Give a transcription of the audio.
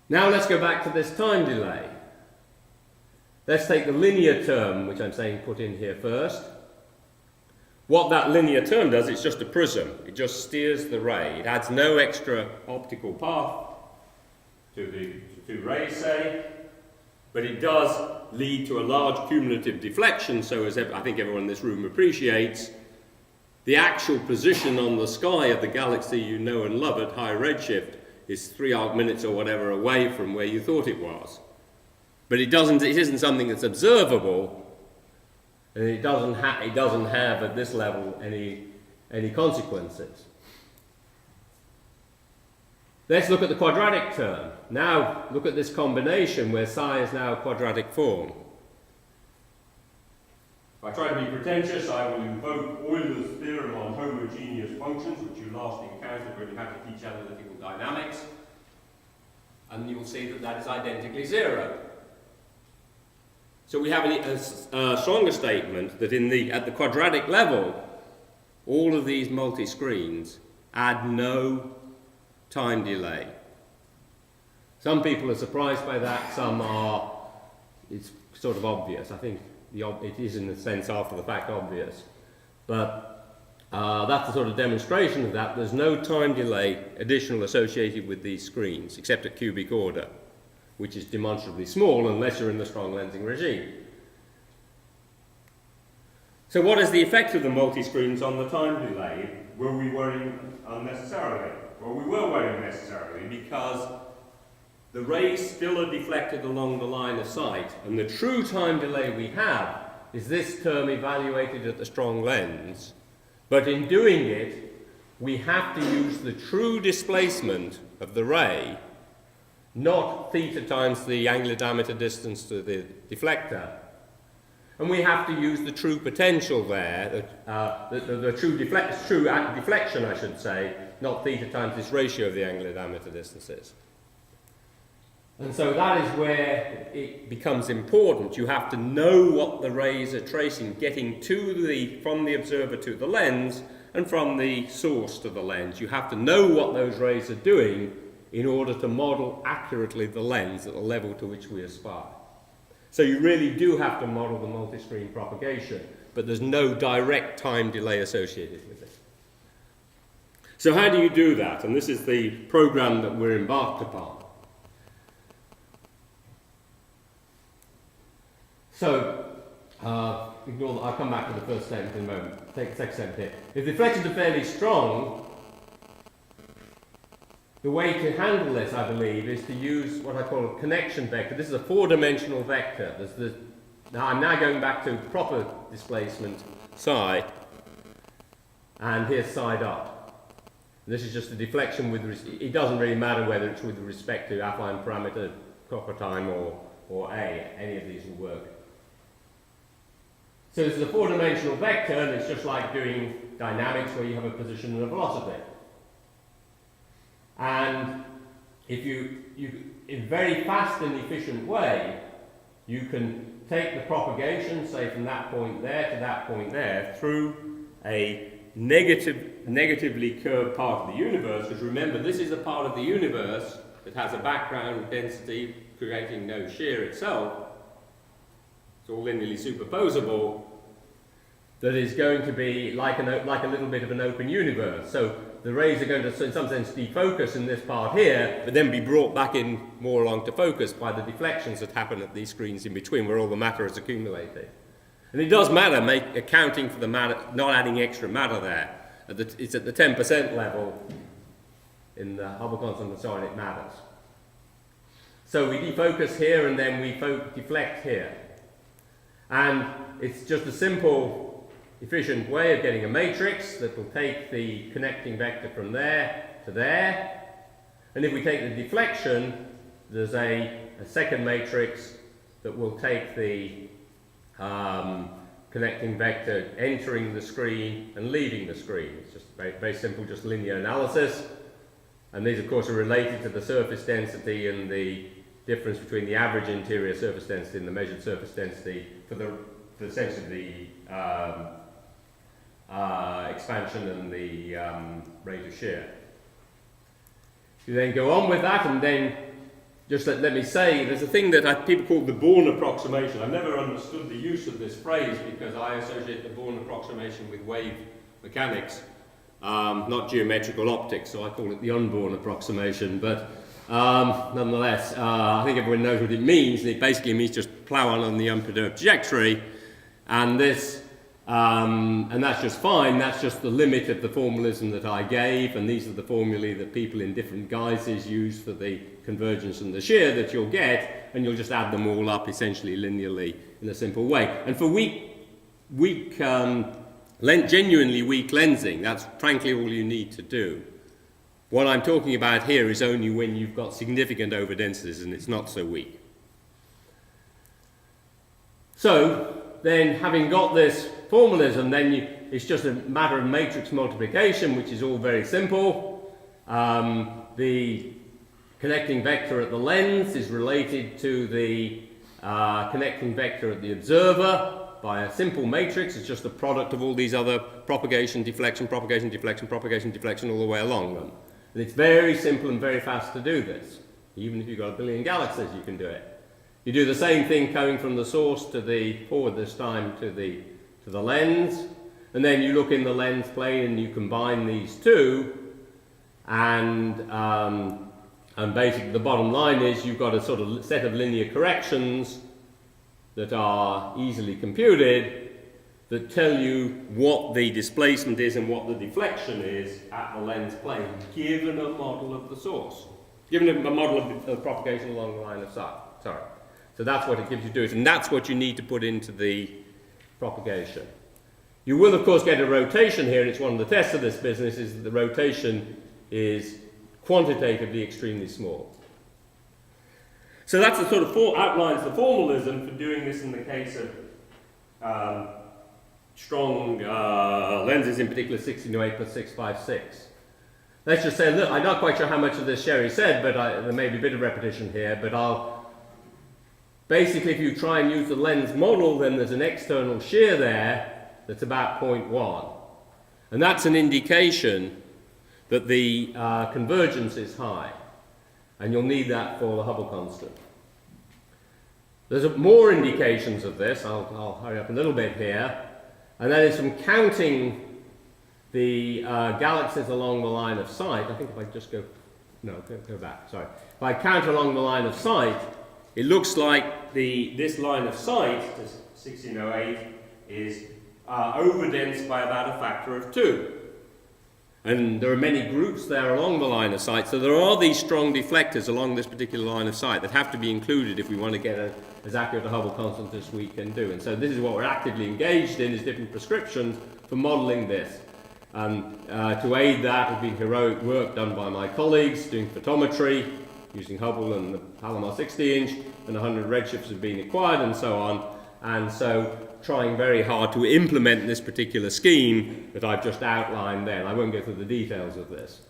Now let's go back to this time delay. Let's take the linear term, which I'm saying put in here first. What that linear term does, it's just a prism. It just steers the ray. It adds no extra optical path to the two rays, say, but it does lead to a large cumulative deflection, so as I think everyone in this room appreciates, the actual position on the sky of the galaxy you know and love at high redshift is 3 arc-minutes or whatever away from where you thought it was. But it isn't something that's observable, and it doesn't have at this level any consequences. Let's look at the quadratic term. Now look at this combination where psi is now a quadratic form. If I try to be pretentious, I will invoke Euler's theorem on homogeneous functions, which you last encountered when you had to teach analytical dynamics, and you'll see that that is identically zero. So we have a stronger statement that at the quadratic level, all of these multi-screens add no time delay. Some people are surprised by that, some are, it's sort of obvious. I think it is in a sense after the fact obvious. But that's the sort of demonstration of that. There's no time delay additional associated with these screens, except at cubic order, which is demonstrably small unless you're in the strong lensing regime. So what is the effect of the multi-screens on the time delay? Were we worrying unnecessarily? Well, we were worrying unnecessarily because the rays still are deflected along the line of sight, and the true time delay we have is this term evaluated at the strong lens. But in doing it, we have to use the true displacement of the ray, not theta times the angular diameter distance to the deflector. And we have to use the true potential there, the true deflection, I should say, not theta times this ratio of the angular diameter distances. And so that is where it becomes important. You have to know what the rays are tracing, getting from the observer to the lens, and from the source to the lens. You have to know what those rays are doing in order to model accurately the lens at the level to which we aspire. So you really do have to model the multi-screen propagation, but there's no direct time delay associated with it. So how do you do that? And this is the program that we're embarked upon. So, ignore that. I'll come back to the first statement in a moment. Take the second statement here. If the deflections are fairly strong, the way to handle this, I believe, is to use what I call a connection vector. This is a four-dimensional vector. Now I'm now going back to proper displacement psi, and here's side up. This is just a deflection with, it doesn't really matter whether it's with respect to affine parameter, copper time, or A. Any of these will work. So this is a four-dimensional vector, and it's just like doing dynamics where you have a position and a velocity. And if you in a very fast and efficient way, you can take the propagation, say from that point there to that point there, through a negatively curved part of the universe, because remember, this is a part of the universe that has a background density creating no shear itself. It's all linearly superposable. That is going to be like a little bit of an open universe. So the rays are going to, in some sense, defocus in this part here, but then be brought back in more along to focus by the deflections that happen at these screens in between, where all the matter is accumulated. And it does matter, accounting for the matter, not adding extra matter there. It's at the 10% level in the Hubble constant and so on, it matters. So we defocus here and then we deflect here. And it's just a simple, efficient way of getting a matrix that will take the connecting vector from there to there. And if we take the deflection, there's a second matrix that will take the connecting vector entering the screen and leaving the screen. It's just very, very simple, just linear analysis. And these, of course, are related to the surface density and the difference between the average interior surface density and the measured surface density for the sense of the expansion and the rate of shear. You then go on with that, and then just let me say, there's a thing that people call the Born approximation. I've never understood the use of this phrase because I associate the Born approximation with wave mechanics, not geometrical optics, so I call it the unborn approximation. But nonetheless, I think everyone knows what it means. It basically means just plow on the unperturbed trajectory, and this, and that's just fine. That's just the limit of the formalism that I gave, and these are the formulae that people in different guises use for the convergence and the shear that you'll get, and you'll just add them all up essentially linearly in a simple way. And for genuinely weak lensing, that's frankly all you need to do. What I'm talking about here is only when you've got significant overdensities and it's not so weak. So then, having got this formalism, then it's just a matter of matrix multiplication, which is all very simple. The connecting vector at the lens is related to the connecting vector at the observer by a simple matrix. It's just the product of all these other propagation, deflection, propagation, deflection, propagation, deflection all the way along them. And it's very simple and very fast to do this. Even if you've got a billion galaxies, you can do it. You do the same thing coming from the source to the, forward this time, to the lens. And then you look in the lens plane and you combine these two. And basically the bottom line is you've got a sort of set of linear corrections that are easily computed that tell you what the displacement is and what the deflection is at the lens plane, given a model of the source, given a model of propagation along the line of sight. Sorry. So that's what it gives you to do it, and that's what you need to put into the propagation. You will, of course, get a rotation here, and it's one of the tests of this business, is that the rotation is quantitatively extremely small. So that's the sort of outlines the formalism for doing this in the case of strong lenses, in particular 1608 plus 656. Let's just say, look, I'm not quite sure how much of this Sherry said, but there may be a bit of repetition here, but basically if you try and use the lens model, then there's an external shear there that's about 0.1. And that's an indication that the convergence is high. And you'll need that for the Hubble constant. There's more indications of this. I'll hurry up a little bit here. And that is from counting the galaxies along the line of sight. I think if I just go back, sorry. If I count along the line of sight, it looks like this line of sight, 1608, is overdense by about a factor of 2. And there are many groups there along the line of sight, so there are these strong deflectors along this particular line of sight that have to be included if we want to get as accurate a Hubble constant as we can do. And so this is what we're actively engaged in, is different prescriptions for modelling this. To aid that has been heroic work done by my colleagues doing photometry, using Hubble and the Palomar 60-inch, and 100 redshifts have been acquired and so on. And so trying very hard to implement this particular scheme that I've just outlined there. And I won't go through the details of this.